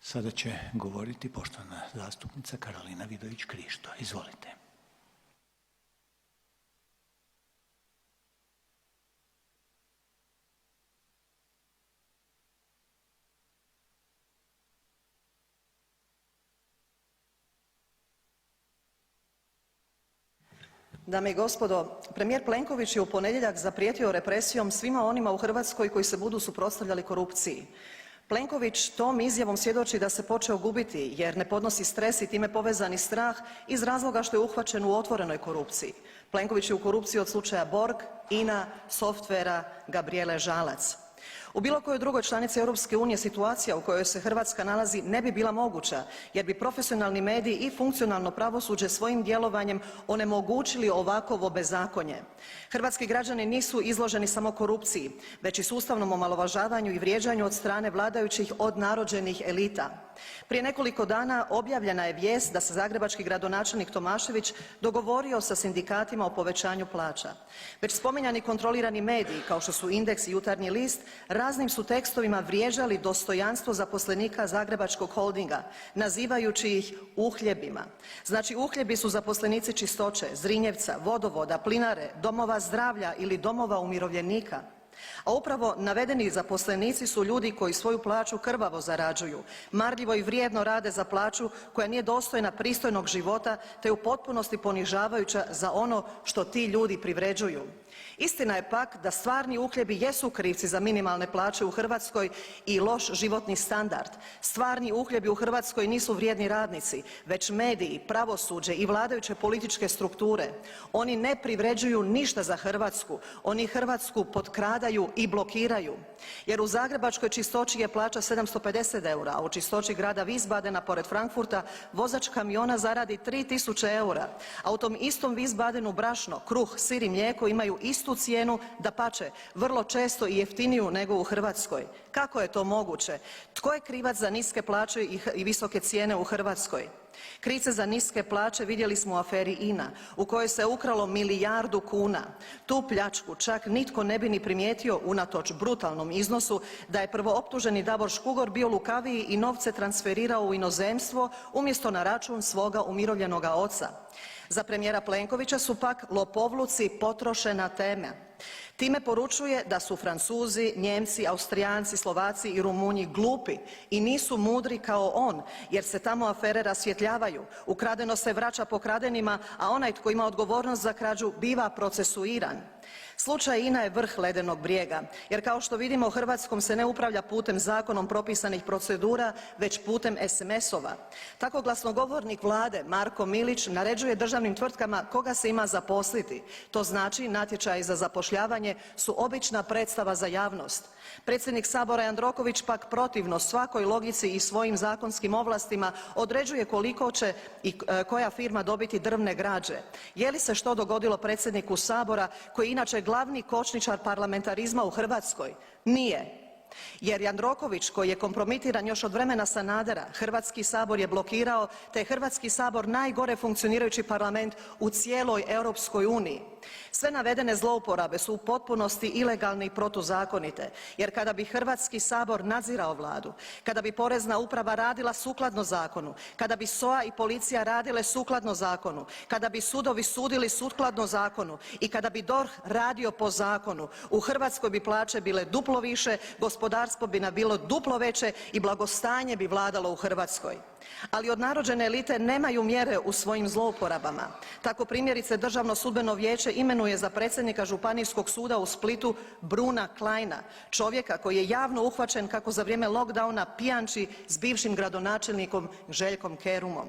Sada će govoriti poštovana zastupnica Karolina Vidović Krišto. Izvolite. Dame i gospodo, premijer Plenković je u ponedjeljak zaprijetio represijom svima onima u Hrvatskoj koji se budu suprotstavljali korupciji. Plenković tom izjavom svjedoči da se počeo gubiti jer ne podnosi stres i time povezani strah iz razloga što je uhvaćen u otvorenoj korupciji. Plenković je u korupciji od slučaja Borg, INA, Softvera, Gabrijele Žalac. U bilo kojoj drugoj članici Europske unije situacija u kojoj se Hrvatska nalazi ne bi bila moguća jer bi profesionalni mediji i funkcionalno pravosuđe svojim djelovanjem onemogućili ovakovo bezakonje. Hrvatski građani nisu izloženi samo korupciji već i sustavnom omalovažavanju i vrijeđanju od strane vladajućih odnarođenih elita. Prije nekoliko dana objavljena je vijest da se zagrebački gradonačelnik Tomašević dogovorio sa sindikatima o povećanju plaća. Već spominjani kontrolirani mediji kao što su Indeks i Jutarnji list raznim su tekstovima vrijeđali dostojanstvo zaposlenika Zagrebačkog holdinga nazivajući ih uhljebima. Znači uhljebi su zaposlenici Čistoće, Zrinjevca, Vodovoda, Plinare, domova zdravlja ili domova umirovljenika. A upravo navedeni zaposlenici su ljudi koji svoju plaću krvavo zarađuju, marljivo i vrijedno rade za plaću koja nije dostojna pristojnog života te u potpunosti ponižavajuća za ono što ti ljudi privređuju. Istina je pak da stvarni uhljebi jesu krivci za minimalne plaće u Hrvatskoj i loš životni standard. Stvarni uhljebi u Hrvatskoj nisu vrijedni radnici, već mediji, pravosuđe i vladajuće političke strukture. Oni ne privređuju ništa za Hrvatsku, oni Hrvatsku potkradaju i blokiraju. Jer u zagrebačkoj Čistoći je plaća 750 €, a u Čistoći grada Wiesbadena pored Frankfurta vozač kamiona zaradi 3.000 €, a u tom istom Wiesbadenu brašno, kruh, sir i mlijeko imaju istu cijenu, dapače, vrlo često i jeftiniju nego u Hrvatskoj. Kako je to moguće? Tko je krivac za niske plaće i visoke cijene u Hrvatskoj? Krivce za niske plaće vidjeli smo u aferi INA u kojoj se ukralo milijardu kuna. Tu pljačku čak nitko ne bi ni primijetio unatoč brutalnom iznosu da je prvooptuženi Davor Škugor bio lukaviji i novce transferirao u inozemstvo umjesto na račun svoga umirovljenoga oca. Za premijera Plenkovića su pak lopovluci potrošena tema. Time poručuje da su Francuzi, Nijemci, Austrijanci, Slovaci i Rumunji glupi i nisu mudri kao on jer se tamo afere rasvjetljavaju, ukradeno se vraća pokradenima, a onaj tko ima odgovornost za krađu biva procesuiran. Slučaj INA je vrh ledenog brijega jer kao što vidimo Hrvatskom se ne upravlja putem zakonom propisanih procedura već putem SMS-ova. Tako glasnogovornik Vlade Marko Milić naređuje državnim tvrtkama koga se ima zaposliti. To znači natječaji za zapošljavanje su obična predstava za javnost. Predsjednik Sabora Jandroković pak protivno svakoj logici i svojim zakonskim ovlastima određuje koliko će i koja firma dobiti drvne građe. Je li se što dogodilo predsjedniku Sabora koji je inače glavni kočničar parlamentarizma u Hrvatskoj? Nije. Jer Jandroković koji je kompromitiran još od vremena Sanadera, Hrvatski sabor je blokirao te je Hrvatski sabor najgore funkcionirajući parlament u cijeloj Europskoj uniji. Sve navedene zlouporabe su u potpunosti ilegalne i protuzakonite jer kada bi Hrvatski sabor nadzirao Vladu, kada bi Porezna uprava radila sukladno zakonu, kada bi SOA i policija radile sukladno zakonu, kada bi sudovi sudili sukladno zakonu i kada bi DORH radio po zakonu, u Hrvatskoj bi plaće bile duplo više, gospodarstvo bi nam bilo duplo veće i blagostanje bi vladalo u Hrvatskoj. Ali odnarođene elite nemaju mjere u svojim zlouporabama. Tako primjerice Državno sudbeno vijeće imenuje za predsjednika Županijskog suda u Splitu Bruna Kleina, čovjeka koji je javno uhvaćen kako za vrijeme lockdowna pijanči s bivšim gradonačelnikom Željkom Kerumom.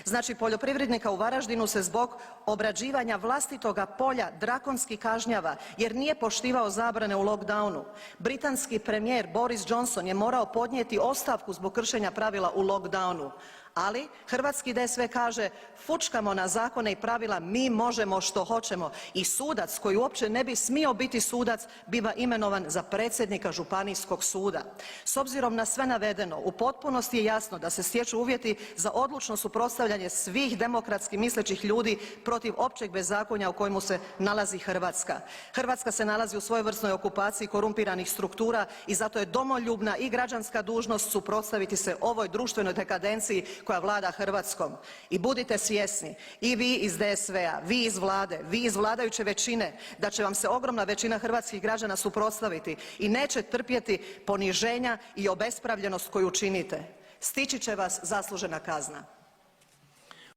Znači poljoprivrednika u Varaždinu se zbog obrađivanja vlastitoga polja drakonski kažnjava jer nije poštivao zabrane u lockdownu. Britanski premijer Boris Johnson je morao podnijeti ostavku zbog kršenja pravila u lockdownu. Ali hrvatski DSV kaže fučkamo na zakone i pravila, mi možemo što hoćemo i sudac koji uopće ne bi smio biti sudac biva imenovan za predsjednika županijskog suda. S obzirom na sve navedeno u potpunosti je jasno da se stječu uvjeti za odlučno suprotstavljanje svih demokratski mislećih ljudi protiv općeg bezakonja u kojemu se nalazi Hrvatska. Hrvatska se nalazi u svojevrsnoj okupaciji korumpiranih struktura i zato je domoljubna i građanska dužnost suprotstaviti se ovoj društvenoj dekadenciji koja vlada Hrvatskom. I budite svjesni i vi iz DSV-a, vi iz vlade, vi iz vladajuće većine da će vam se ogromna većina hrvatskih građana suprotstaviti i neće trpjeti poniženja i obespravljenost koju činite. Stići će vas zaslužena kazna.